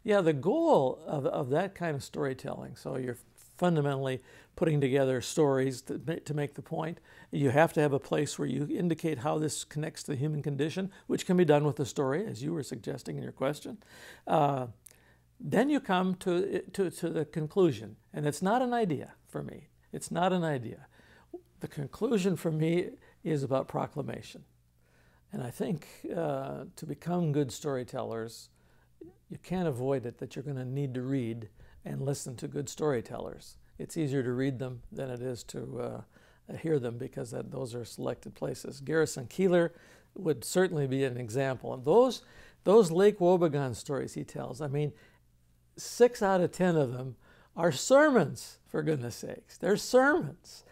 Yeah, the goal of that kind of storytelling, so you're fundamentally putting together stories to make the point. You have to have a place where you indicate how this connects to the human condition, which can be done with a story, as you were suggesting in your question. Then you come to the conclusion, and it's not an idea for me. It's not an idea. The conclusion for me is about proclamation. And I think to become good storytellers, you can't avoid it that you're going to need to read and listen to good storytellers. It's easier to read them than it is to hear them, because those are selected places. Garrison Keillor would certainly be an example. And those Lake Wobegon stories he tells, I mean, 6 out of 10 of them are sermons, for goodness sakes. They're sermons.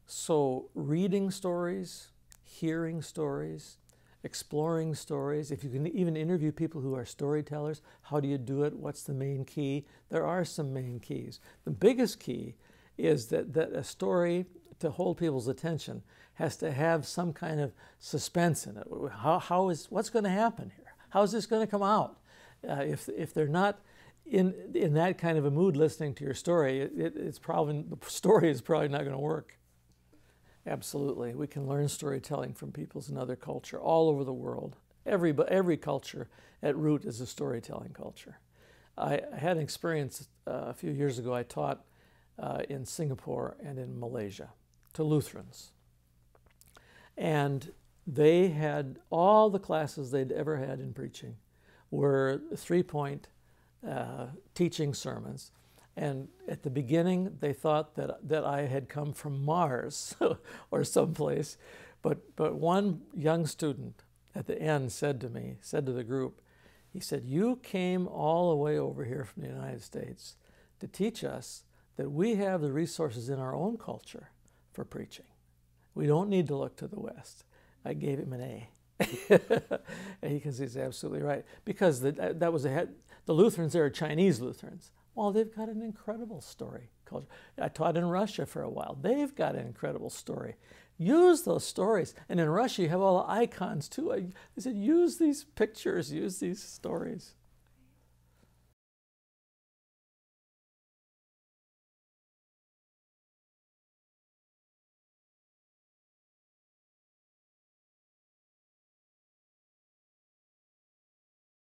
So reading stories, hearing stories, exploring stories. If you can even interview people who are storytellers, how do you do it? What's the main key? There are some main keys. The biggest key is that a story, to hold people's attention, has to have some kind of suspense in it. What's going to happen here? How is this going to come out? If they're not in that kind of a mood listening to your story, the story is probably not going to work. Absolutely. We can learn storytelling from peoples in other culture all over the world. Every culture at root is a storytelling culture. I had an experience a few years ago. I taught in Singapore and in Malaysia to Lutherans. And they had all the classes they'd ever had in preaching were 3-point teaching sermons. And at the beginning, they thought that I had come from Mars or someplace. But one young student at the end said to the group, he said, "You came all the way over here from the United States to teach us that we have the resources in our own culture for preaching. We don't need to look to the West." I gave him an A. Because he's absolutely right. Because the Lutherans there are Chinese Lutherans. Well, they've got an incredible story culture. I taught in Russia for a while. They've got an incredible story. Use those stories. And in Russia, you have all the icons too. I said, use these pictures, use these stories.